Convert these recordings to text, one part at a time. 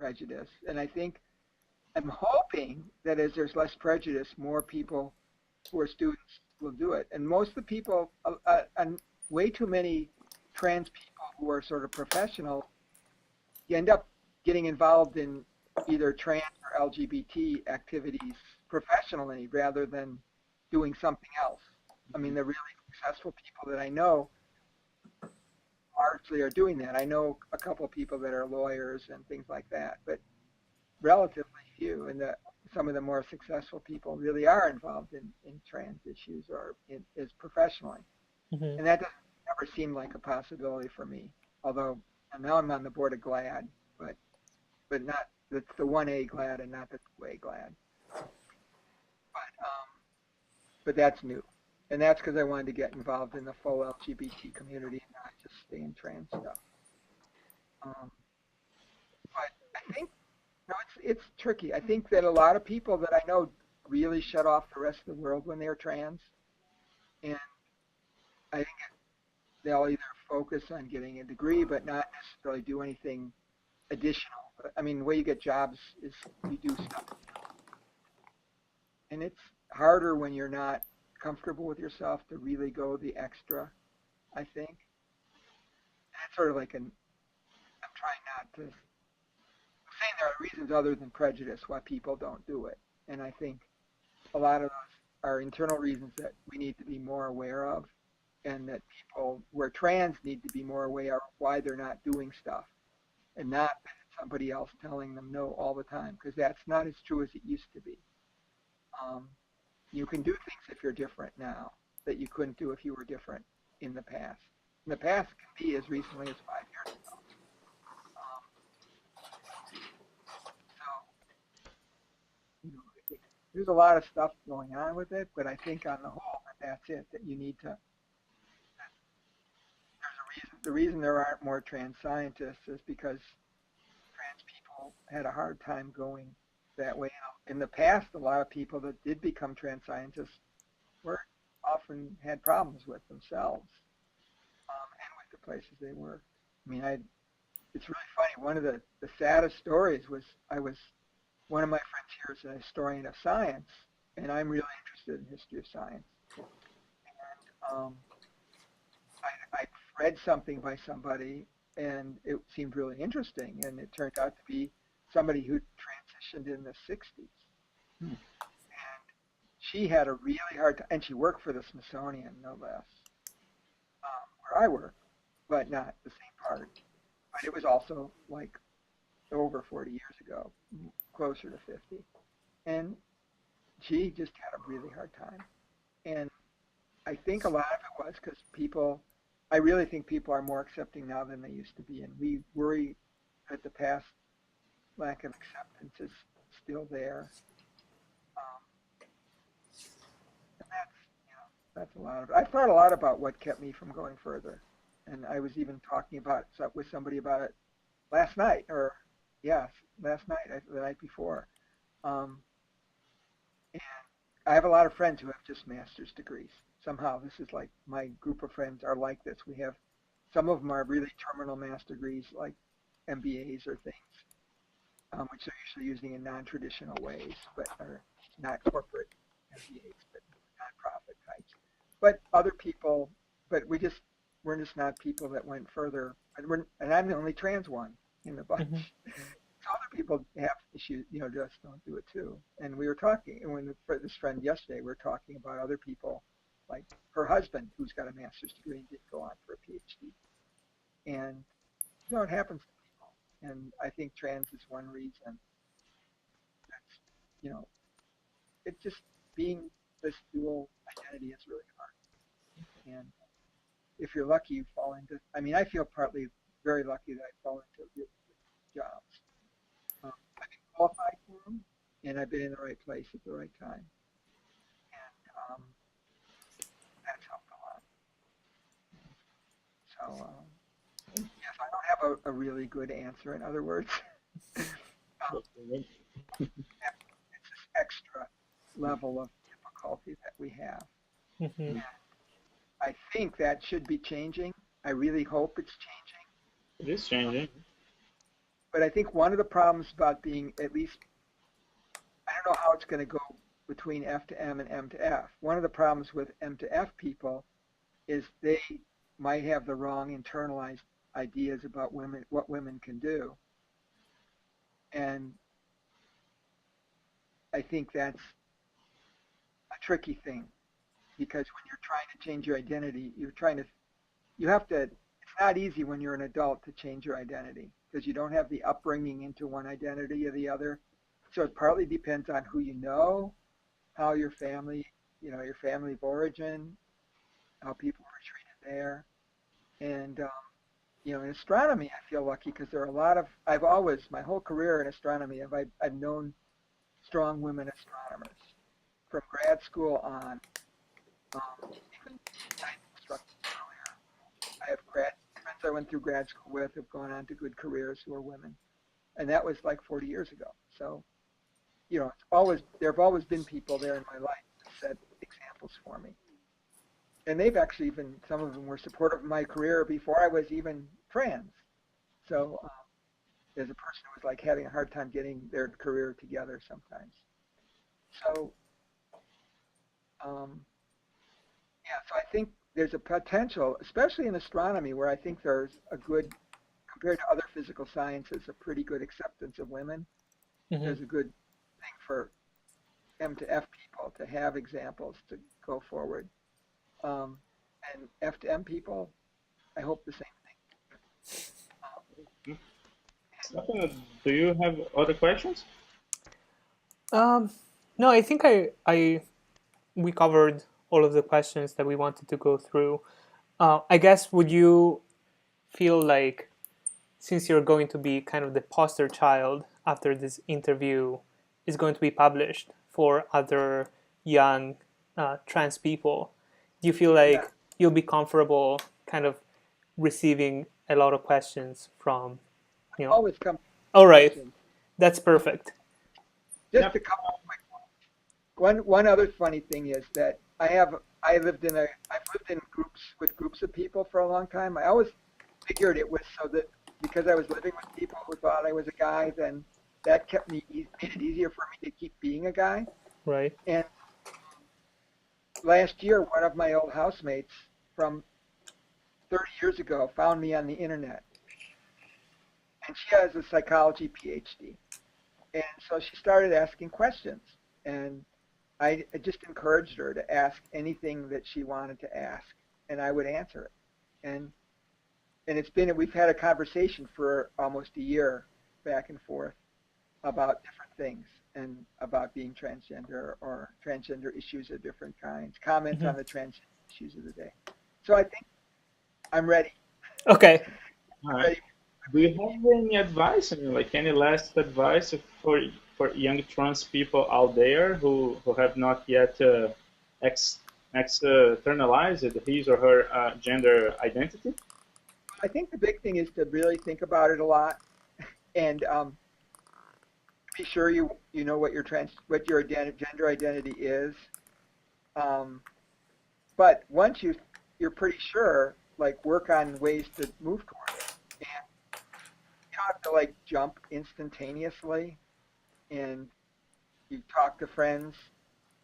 prejudice. And I'm hoping that as there's less prejudice, more people who are students will do it. And most of the people, and way too many trans people who are sort of professionals, you end up getting involved in either trans or LGBT activities professionally rather than doing something else. I mean, the really successful people that I know largely are doing that. I know a couple of people that are lawyers and things like that, but relatively few. And some of the more successful people really are involved in trans issues or is professionally. Mm-hmm. And that doesn't ever seem like a possibility for me. Although now I'm on the board of GLAAD, but not it's the 1A GLAAD and not the 2A GLAAD. But that's new. And that's because I wanted to get involved in the full LGBT community and not just stay in trans stuff. But I think it's tricky. I think that a lot of people that I know really shut off the rest of the world when they're trans. And I think they'll either focus on getting a degree but not necessarily do anything additional. I mean, the way you get jobs is you do stuff. And it's harder when you're not comfortable with yourself to really go the extra, I think. And it's sort of like I'm trying not to, I'm saying there are reasons other than prejudice why people don't do it. And I think a lot of those are internal reasons that we need to be more aware of, and that people who are trans need to be more aware of why they're not doing stuff, and not somebody else telling them no all the time, because that's not as true as it used to be. You can do things if you're different now that you couldn't do if you were different in the past. In the past can be as recently as 5 years ago. So, there's a lot of stuff going on with it, but I think on the whole that's it, that you need to, there's a reason, the reason there aren't more trans scientists is because trans people had a hard time going that way. In the past, a lot of people that did become trans scientists often had problems with themselves and with the places they worked. I mean, it's really funny. One of the saddest stories was one of my friends here is a historian of science, and I'm really interested in history of science. And I read something by somebody, and it seemed really interesting, and it turned out to be somebody who transitioned in the 60s. And she had a really hard time, and she worked for the Smithsonian, no less, where I work, but not the same part. But it was also like over 40 years ago, closer to 50. And she just had a really hard time. And I think a lot of it was because I really think people are more accepting now than they used to be. And we worry that the past lack of acceptance is still there. And that's a lot of it. I thought a lot about what kept me from going further. And I was even talking about it with somebody about it last night, the night before. And I have a lot of friends who have just master's degrees. Somehow this is like, my group of friends are like this. We have, some of them are really terminal master degrees like MBAs or things, which they're usually using in non-traditional ways, but are not corporate MBAs, but nonprofit types. But other people, we're just not people that went further. And I'm the only trans one in the bunch. Mm-hmm. So other people have issues, just don't do it too. And we were talking, and this friend yesterday, we were talking about other people, like her husband, who's got a master's degree and didn't go on for a PhD. And, it happens to people. And I think trans is one reason. That's, it's just being this dual identity is really hard. And if you're lucky, you fall into, I feel partly very lucky that I fall into really good jobs. I've been qualified for them, and I've been in the right place at the right time. And that's helped a lot. So, yes, I don't have a really good answer, in other words. It's this extra level of difficulty that we have. Mm-hmm. And I think that should be changing. I really hope it's changing. It is changing. But I think one of the problems about being, at least, I don't know how it's going to go between F to M and M to F. One of the problems with M to F people is they might have the wrong internalized ideas about women, what women can do. And I think that's a tricky thing, because when you're trying to change your identity, you have to, it's not easy when you're an adult to change your identity because you don't have the upbringing into one identity or the other. So it partly depends on who you know, how your family, your family of origin, how people were treated there. And, in astronomy, I feel lucky because there are a lot of, my whole career in astronomy, I've known strong women astronomers from grad school on, even instructors earlier. I have friends I went through grad school with have gone on to good careers who are women. And that was like 40 years ago. So, there have always been people there in my life that set examples for me. And they've actually even, some of them were supportive of my career before I was even trans. So there's a person who was like having a hard time getting their career together sometimes. So, so I think there's a potential, especially in astronomy, where I think there's a good, compared to other physical sciences, a pretty good acceptance of women. Mm-hmm. There's a good thing for M to F people to have examples to go forward. And F to M people, I hope the same thing. Stefan, do you have other questions? No, I think we covered all of the questions that we wanted to go through. I guess, would you feel like, since you're going to be kind of the poster child after this interview is going to be published for other young trans people, do you feel like you'll be comfortable kind of receiving a lot of questions from, Always come. All right, that's perfect. Just a couple of quick. One other funny thing is that I've lived in groups of people for a long time. I always figured it was so that because I was living with people who thought I was a guy, then that made it easier for me to keep being a guy. Right. And last year, one of my old housemates from 30 years ago found me on the internet. And she has a psychology PhD. And so she started asking questions. And I just encouraged her to ask anything that she wanted to ask, and I would answer it. And we've had a conversation for almost a year back and forth about different things and about being transgender or transgender issues of different kinds, comments on the transgender issues of the day. So I think I'm ready. Okay. All right. Do you have any advice, like any last advice for young trans people out there who have not yet externalized his or her gender identity? I think the big thing is to really think about it a lot and be sure you know what your gender identity is. But once you're pretty sure, like work on ways to move toward it. And you don't have to like jump instantaneously. And you talk to friends,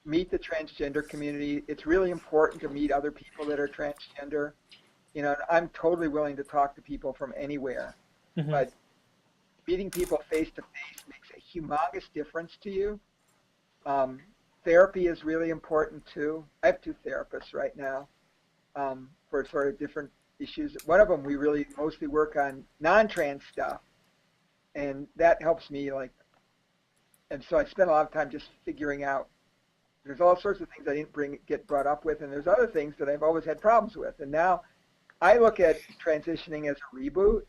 meet the transgender community. It's really important to meet other people that are transgender. I'm totally willing to talk to people from anywhere, but meeting people face to face makes a humongous difference to you. Therapy is really important too. I have 2 therapists right now for sort of different issues. One of them, we really mostly work on non-trans stuff, and that helps me and so I spend a lot of time just figuring out. There's all sorts of things I didn't get brought up with, and there's other things that I've always had problems with. And now I look at transitioning as a reboot,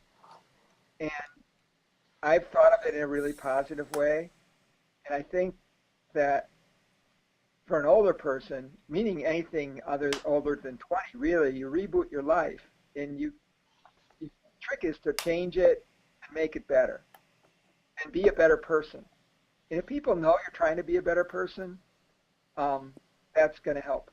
and I've thought of it in a really positive way. And I think that for an older person, meaning anything older than 20, really, you reboot your life, and the trick is to change it and make it better, and be a better person. And if people know you're trying to be a better person, that's going to help.